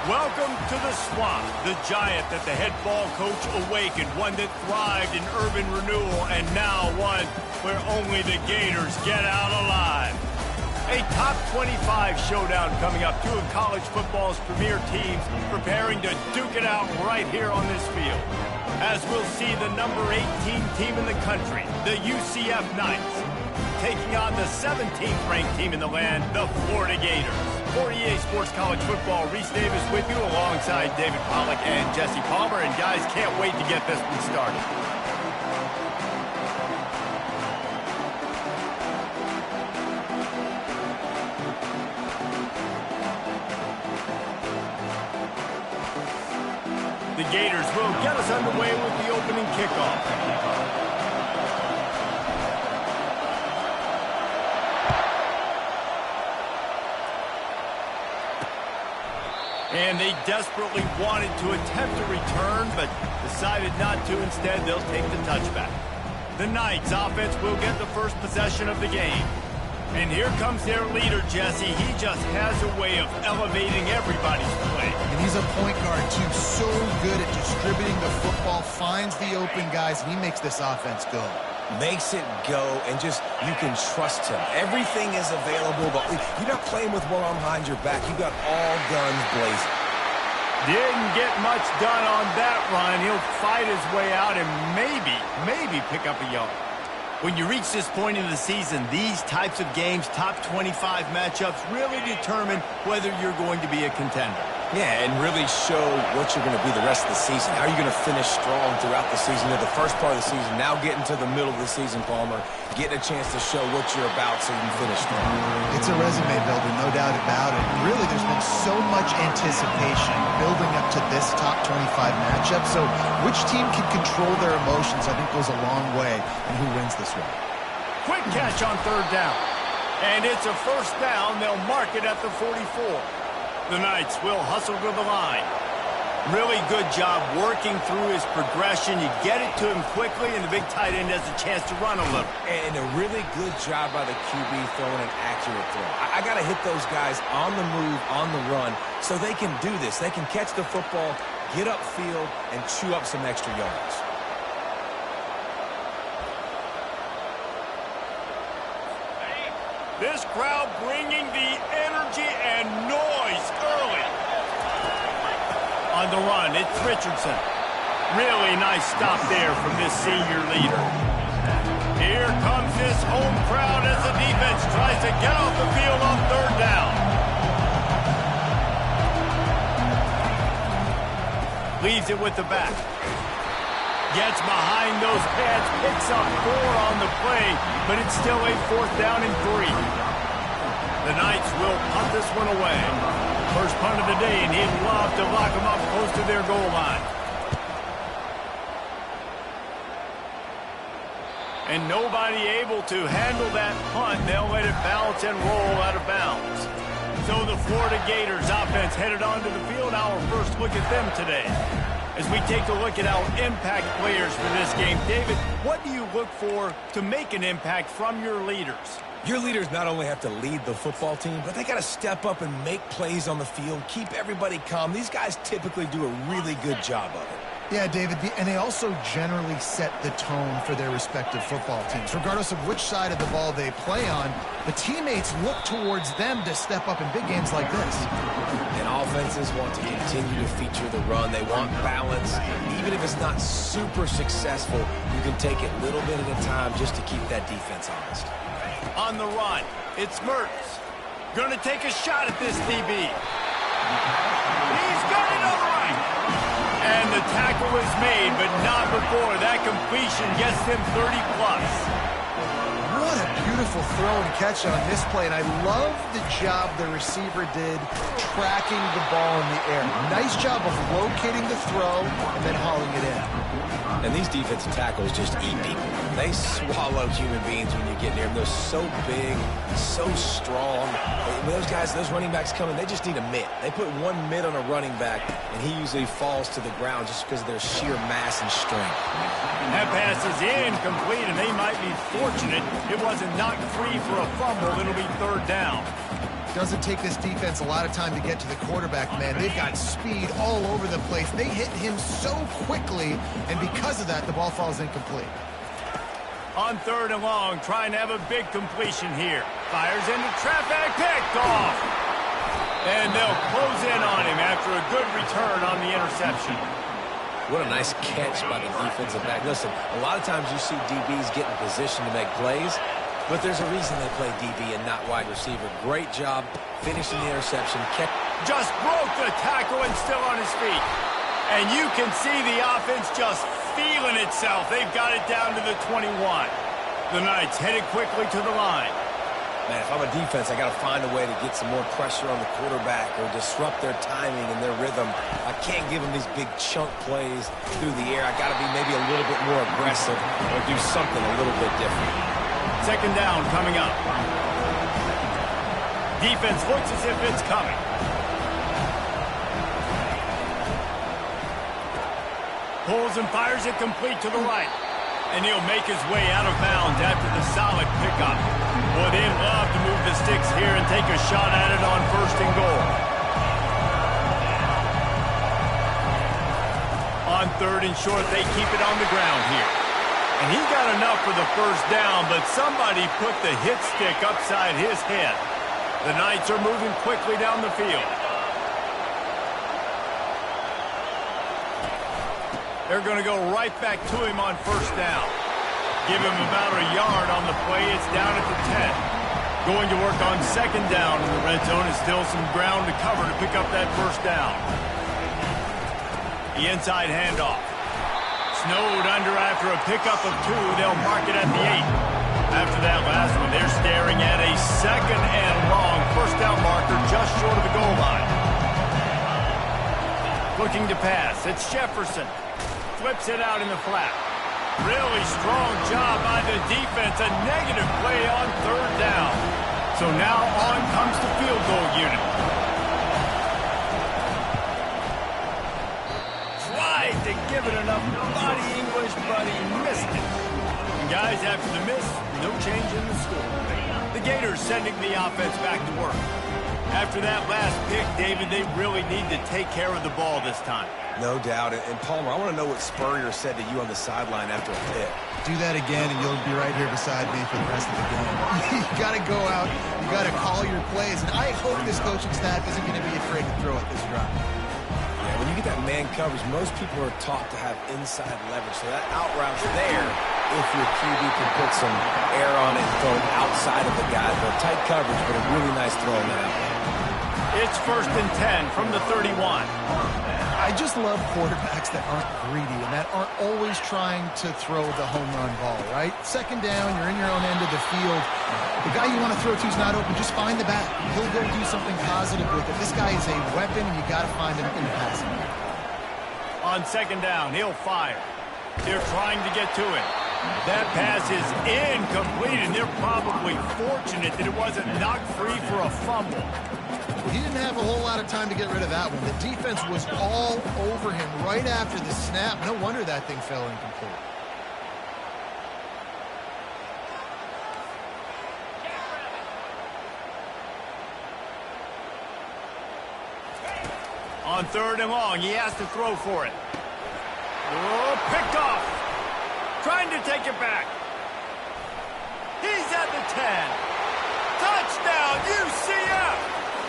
Welcome to the swamp, the giant that the head ball coach awakened, one that thrived in urban renewal, and now one where only the Gators get out alive. A top 25 showdown coming up, two of college football's premier teams preparing to duke it out right here on this field. As we'll see the number 18 team in the country, the UCF Knights, taking on the 17th ranked team in the land, the Florida Gators. For EA Sports College Football, Reese Davis with you alongside David Pollack and Jesse Palmer. And guys, can't wait to get this one started. The Gators will get us underway with the opening kickoff. And they desperately wanted to attempt a return, but decided not to. Instead, they'll take the touchback. The Knights offense will get the first possession of the game. And here comes their leader, Jesse. He just has a way of elevating everybody's play. And he's a point guard, too. So good at distributing the football, finds the open guys, and he makes this offense go. Makes it go, and just, you can trust him. Everything is available, but you're not playing with one arm behind your back. You got all guns blazing. Didn't get much done on that run. He'll fight his way out and maybe pick up a yard. When you reach this point in the season, these types of games, top 25 matchups, really determine whether you're going to be a contender. Yeah, and really show what you're going to be the rest of the season. How are you going to finish strong throughout the season? You're the first part of the season, now getting to the middle of the season, Palmer, getting a chance to show what you're about so you can finish strong. It's a resume builder, no doubt about it. Really, there's been so much anticipation building up to this top 25 matchup, so which team can control their emotions, I think, goes a long way in who wins this one. Quick catch on third down. And it's a first down. They'll mark it at the 44. The Knights will hustle to the line. Really good job working through his progression. You get it to him quickly, and the big tight end has a chance to run a little. And a really good job by the QB throwing an accurate throw. I got to hit those guys on the move, on the run, so they can do this. They can catch the football, get upfield, and chew up some extra yards. This crowd bringing the energy and noise early. On the run, it's Richardson. Really nice stop there from this senior leader. Here comes this home crowd as the defense tries to get off the field on third down. Leaves it with the back. Gets behind those pads, picks up 4 on the play, but it's still a fourth down and 3. The Knights will punt this one away. First punt of the day, and he'd love to lock them up close to their goal line. And nobody able to handle that punt. They'll let it bounce and roll out of bounds. So the Florida Gators offense headed onto the field. Our first look at them today. As we take a look at our impact players for this game, David, what do you look for to make an impact from your leaders? Your leaders not only have to lead the football team, but they got to step up and make plays on the field, keep everybody calm. These guys typically do a really good job of it. Yeah, David, and they also generally set the tone for their respective football teams. Regardless of which side of the ball they play on, the teammates look towards them to step up in big games like this. And offenses want to continue to feature the run. They want balance. Even if it's not super successful, you can take it little bit at a time just to keep that defense honest. On the run, it's Mertz. Gonna take a shot at this DB. He's got it all right. And the tackle is made, but not before that completion gets them 30+. What a beautiful throw and catch on this play, and I love the job the receiver did tracking the ball in the air. Nice job of locating the throw and then hauling it in. And these defensive tackles just eat people. They swallow human beings when you get near them. They're so big, so strong. When those guys, those running backs come in, they just need a mitt. They put one mitt on a running back, and he usually falls to the ground just because of their sheer mass and strength. That pass is incomplete, and they might be fortunate it wasn't knocked free for a fumble. It'll be third down. Doesn't take this defense a lot of time to get to the quarterback, man. They've got speed all over the place. They hit him so quickly, and because of that, the ball falls incomplete. On 3rd and long, trying to have a big completion here. Fires into traffic, picked off. And they'll close in on him after a good return on the interception. What a nice catch by the defensive back. Listen, a lot of times you see DBs get in position to make plays, but there's a reason they play DB and not wide receiver. Great job finishing the interception. Just broke the tackle and still on his feet. And you can see the offense just feeling itself. They've got it down to the 21. The Knights headed quickly to the line. Man, if I'm a defense, I got to find a way to get some more pressure on the quarterback or disrupt their timing and their rhythm. I can't give them these big chunk plays through the air. I got to be maybe a little bit more aggressive or do something a little bit different. 2nd down coming up. Defense looks as if it's coming. Pulls and fires it complete to the right. And he'll make his way out of bounds after the solid pickup. Well, they'd love to move the sticks here and take a shot at it on 1st and goal. On 3rd and short, they keep it on the ground here. And he got enough for the 1st down, but somebody put the hit stick upside his head. The Knights are moving quickly down the field. They're going to go right back to him on 1st down. Give him about a yard on the play. It's down at the 10. Going to work on 2nd down in the red zone. Is still some ground to cover to pick up that 1st down. The inside handoff. Snowed under after a pickup of 2. They'll mark it at the 8. After that last one, they're staring at a 2nd and long 1st down marker just short of the goal line. Looking to pass. It's Jefferson. Flips it out in the flat. Really strong job by the defense. A negative play on 3rd down. So now on comes the field goal unit. Tried to give it enough body English, but he missed it. And guys, after the miss, no change in the score. The Gators sending the offense back to work. After that last pick, David, they really need to take care of the ball this time. No doubt. And Palmer, I want to know what Spurrier said to you on the sideline after a pick. Do that again, and you'll be right here beside me for the rest of the game. You got to go out. You got to call your plays. And I hope this coaching staff isn't going to be afraid to throw at this drive. Yeah, when you get that man coverage, most people are taught to have inside leverage. So that out route's there if your QB can put some air on it and throw it outside of the guy. But tight coverage, but a really nice throw in that. It's 1st and 10 from the 31. I just love quarterbacks that aren't greedy and that aren't always trying to throw the home run ball, right? 2nd down, you're in your own end of the field. The guy you want to throw to is not open. Just find the back. He'll go do something positive with it. This guy is a weapon, and you got to find him in the passing game. On 2nd down, he'll fire. They're trying to get to it. That pass is incomplete, and they're probably fortunate that it wasn't knocked free for a fumble. He didn't have a whole lot of time to get rid of that one. The defense was all over him right after the snap. No wonder that thing fell incomplete. On 3rd and long, he has to throw for it. Oh, picked off. Trying to take it back. He's at the 10. Touchdown, UCF!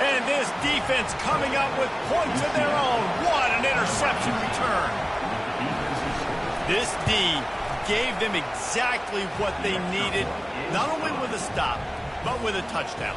And this defense coming up with points of their own. What an interception return. This D gave them exactly what they needed, not only with a stop, but with a touchdown.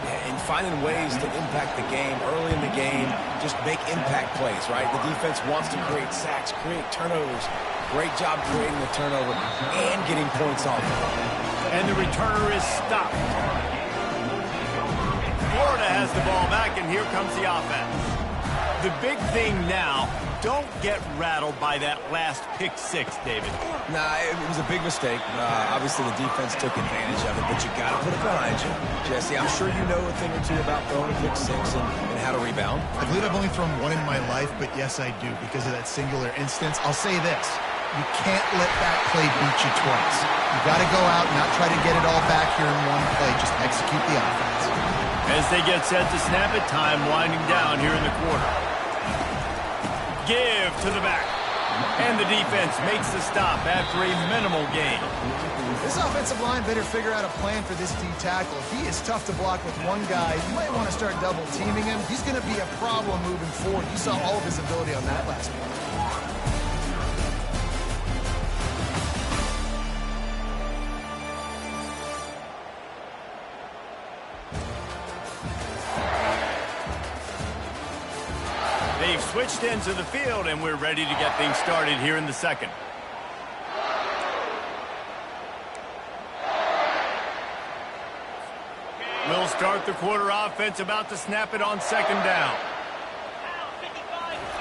Yeah, and finding ways to impact the game early in the game, just make impact plays, right? The defense wants to create sacks, create turnovers. Great job creating the turnover and getting points off. And the returner is stopped. Florida has the ball back, and here comes the offense. The big thing now, don't get rattled by that last pick 6, David. Nah, it was a big mistake. Obviously, the defense took advantage of it, but you got to put it behind you. Jesse, I'm sure you know a thing or two about throwing a pick 6 and how to rebound. I believe I've only thrown one in my life, but yes, I do because of that singular instance. I'll say this. You can't let that play beat you twice. You got to go out and not try to get it all back here in one play. Just execute the offense. As they get set to snap it, time winding down here in the quarter. Give to the back. And the defense makes the stop after a minimal gain. This offensive line better figure out a plan for this D tackle. He is tough to block with one guy. You might want to start double teaming him. He's going to be a problem moving forward. You saw all of his ability on that last play. They've switched into the field, and we're ready to get things started here in the second. We'll start the quarter offense, about to snap it on second down.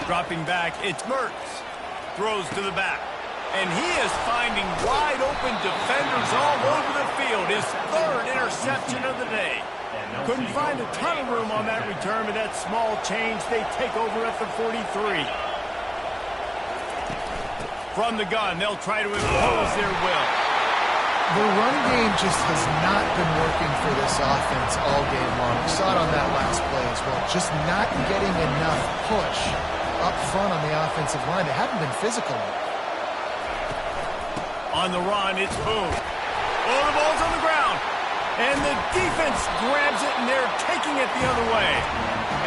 Dropping back, it's Mertz. Throws to the back. And he is finding wide open defenders all over the field. His third interception of the day. Couldn't find a ton of room on that return, but that small change, they take over at the 43. From the gun, they'll try to impose their will. The run game just has not been working for this offense all game long. We saw it on that last play as well. Just not getting enough push up front on the offensive line. They haven't been physical. On the run, it's Boone. Oh, the ball's on the ground. And the defense grabs it, and they're taking it the other way.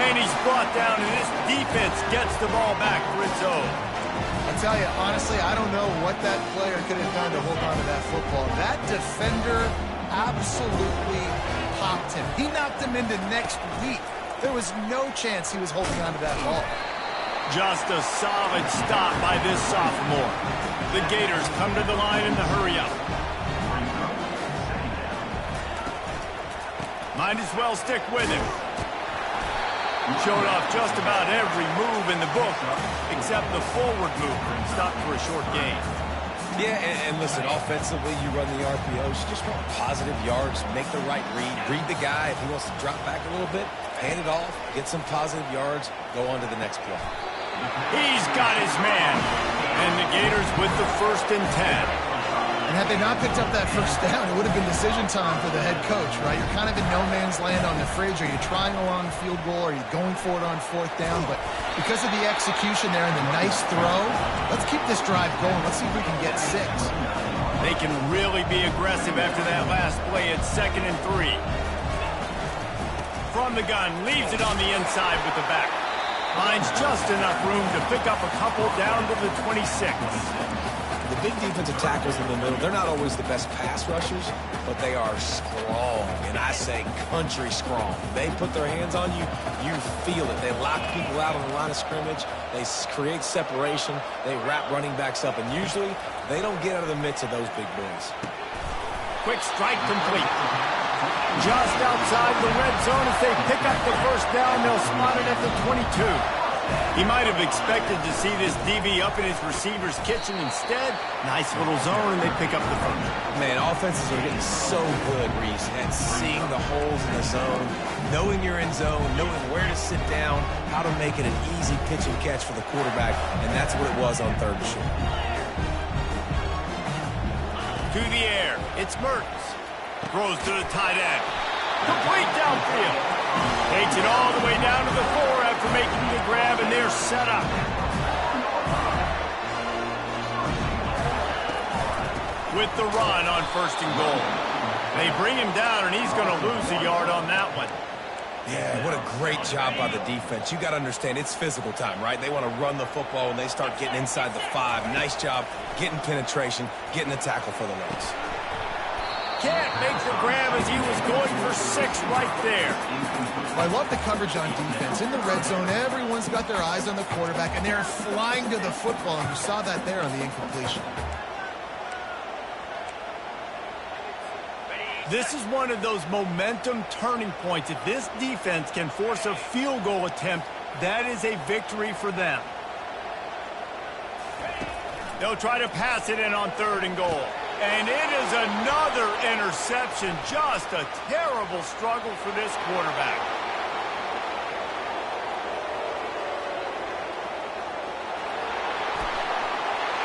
And he's brought down, and this defense gets the ball back for its own. I'll tell you, honestly, I don't know what that player could have done to hold on to that football. That defender absolutely popped him. He knocked him into next week. There was no chance he was holding on to that ball. Just a solid stop by this sophomore. The Gators come to the line in the hurry-up. Might as well stick with him. Showed off just about every move in the book, except the forward move. Stopped for a short gain. Yeah, and listen, offensively, you run the RPOs. You just want positive yards, make the right read the guy. If he wants to drop back a little bit, hand it off, get some positive yards, go on to the next play. He's got his man. And the Gators with the 1st and 10. And had they not picked up that first down, it would have been decision time for the head coach, right? You're kind of in no man's land on the fridge. Are you trying a long field goal? Are you going for it on 4th down? But because of the execution there and the nice throw, let's keep this drive going. Let's see if we can get 6. They can really be aggressive after that last play. It's 2nd and 3. From the gun, leaves it on the inside with the back. Finds just enough room to pick up a couple down to the 26. The big defensive tackles in the middle, they're not always the best pass rushers, but they are strong, and I say country strong. They put their hands on you, you feel it. They lock people out on the line of scrimmage. They create separation. They wrap running backs up, and usually they don't get out of the midst of those big boys. Quick strike complete. Just outside the red zone as they pick up the 1st down. They'll spot it at the 22. He might have expected to see this DB up in his receiver's kitchen. Instead, nice little zone, and they pick up the first. Man, offenses are getting so good, Reese, at seeing the holes in the zone, knowing you're in zone, knowing where to sit down, how to make it an easy pitch and catch for the quarterback, and that's what it was on 3rd and short. To the air, it's Mertz. Throws to the tight end. Complete downfield. Takes it all the way down to the 4 after making the grab, and they're set up. With the run on 1st and goal. They bring him down, and he's going to lose a yard on that one. Yeah, what a great job by the defense. You got to understand, it's physical time, right? They want to run the football, and they start getting inside the 5. Nice job getting penetration, getting the tackle for the legs. Can't make the grab as he was going for 6 right there. Well, I love the coverage on defense. In the red zone, everyone's got their eyes on the quarterback, and they're flying to the football, and you saw that there on the incompletion. This is one of those momentum turning points. If this defense can force a field goal attempt, that is a victory for them. They'll try to pass it in on 3rd and goal. And it is another interception. Just a terrible struggle for this quarterback.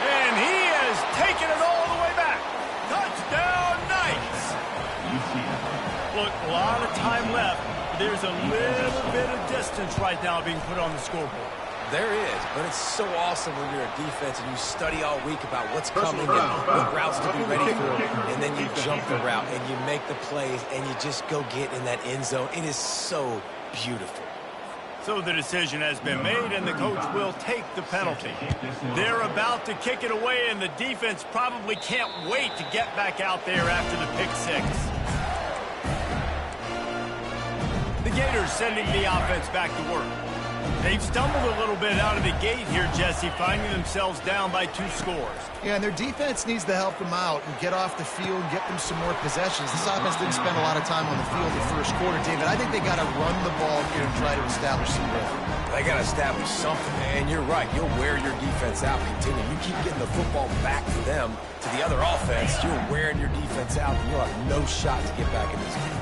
And he has taken it all the way back. Touchdown, Knights. Look, a lot of time left. there's a little bit of distance right now being put on the scoreboard. There is, but it's so awesome when you're a defense and you study all week about what's coming and what routes to be ready for, and then you jump the route and you make the plays and you just go get in that end zone. It is so beautiful. So the decision has been made, and the coach will take the penalty. They're about to kick it away, and the defense probably can't wait to get back out there after the pick six. The Gators sending the offense back to work. They've stumbled a little bit out of the gate here, Jesse, finding themselves down by 2 scores. Yeah, and their defense needs to help them out and get off the field, get them some more possessions. This offense didn't spend a lot of time on the field the first quarter, David. I think they got to run the ball here and try to establish some rhythm. They got to establish something, and you're right. You'll wear your defense out. Continue. You keep getting the football back to them, to the other offense. You're wearing your defense out, and you'll have no shot to get back in this game.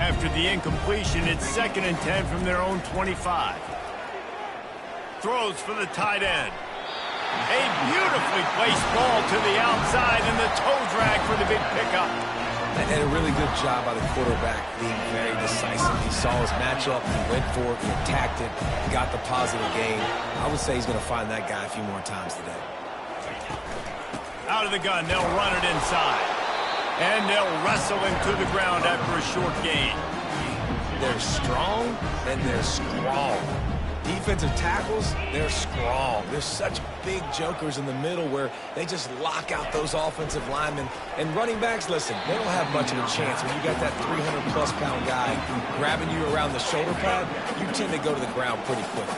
After the incompletion, it's 2nd and 10 from their own 25. Throws for the tight end. A beautifully placed ball to the outside, and the toe drag for the big pickup. And a really good job by the quarterback being very decisive. He saw his matchup, he went for it, he attacked it, he got the positive gain. I would say he's going to find that guy a few more times today. Out of the gun, they'll run it inside. And they'll wrestle him to the ground after a short gain. They're strong, and they're strong. Defensive tackles, they're strong. They're such big jokers in the middle where they just lock out those offensive linemen. And running backs, listen, they don't have much of a chance. When you got that 300-plus pound guy grabbing you around the shoulder pad, you tend to go to the ground pretty quickly.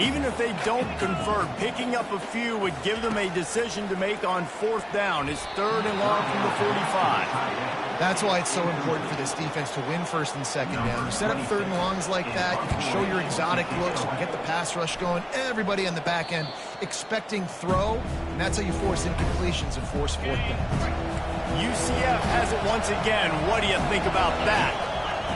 Even if they don't convert, picking up a few would give them a decision to make on 4th down. It's 3rd and long from the 45. That's why it's so important for this defense to win 1st and 2nd down. You set up 3rd and longs like that, you can show your exotic looks, you can get the pass rush going, everybody on the back end expecting throw, and that's how you force incompletions and force 4th down. UCF has it once again. What do you think about that?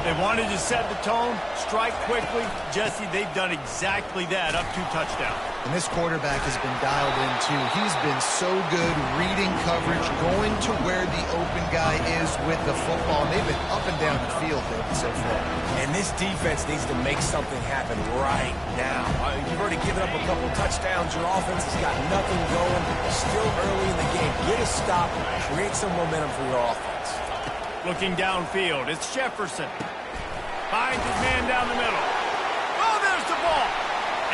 They wanted to set the tone, strike quickly. Jesse, they've done exactly that, up 2 touchdowns. And this quarterback has been dialed in, too. He's been so good reading coverage, going to where the open guy is with the football. And they've been up and down the field, David, so far. And this defense needs to make something happen right now. You've already given up a couple touchdowns. Your offense has got nothing going. Still early in the game. Get a stop. Create some momentum for your offense. Looking downfield, it's Jefferson. Finds his man down the middle. Oh, there's the ball.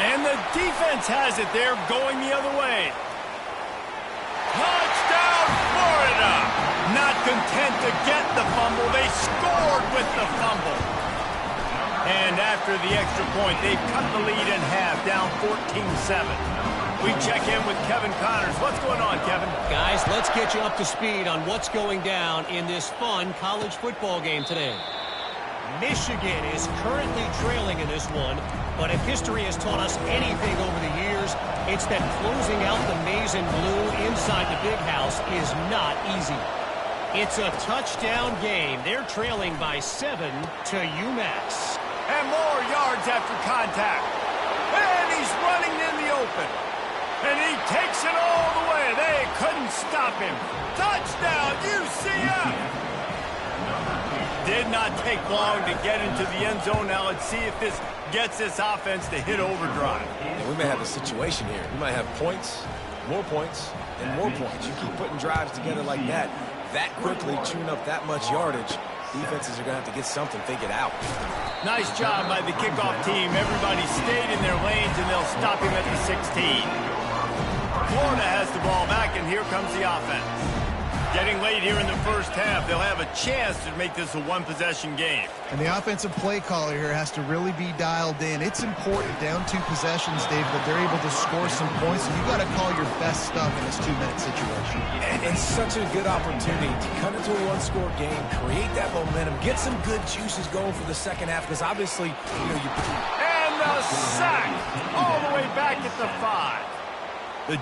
And the defense has it. They're going the other way. Touchdown, Florida. Not content to get the fumble, they scored with the fumble. And after the extra point, they've cut the lead in half, down 14-7. We check in with Kevin Connors. What's going on, Kevin? Guys, let's get you up to speed on what's going down in this fun college football game today. Michigan is currently trailing in this one, but if history has taught us anything over the years, it's that closing out the maize and blue inside the big house is not easy. It's a touchdown game. They're trailing by 7 to UMass. And more yards after contact. And he's running in the open. And he takes it all the way. They couldn't stop him. Touchdown, UCF! Did not take long to get into the end zone. Now let's see if this gets this offense to hit overdrive. And we may have a situation here. We might have points, and more points. You keep putting drives together like that quickly, chewing up that much yardage. Defenses are going to have to get something figured out. Nice job by the kickoff team. Everybody stayed in their lanes, and they'll stop him at the 16. Florida has the ball back, and here comes the offense. Getting late here in the first half, they'll have a chance to make this a one-possession game. And the offensive play caller here has to really be dialed in. It's important, down 2 possessions, Dave, that they're able to score some points. So you got to call your best stuff in this 2-minute situation. And it's such a good opportunity to cut into a 1-score game, create that momentum, get some good juices going for the second half, because obviously, you. And the sack all the way back at the 5. The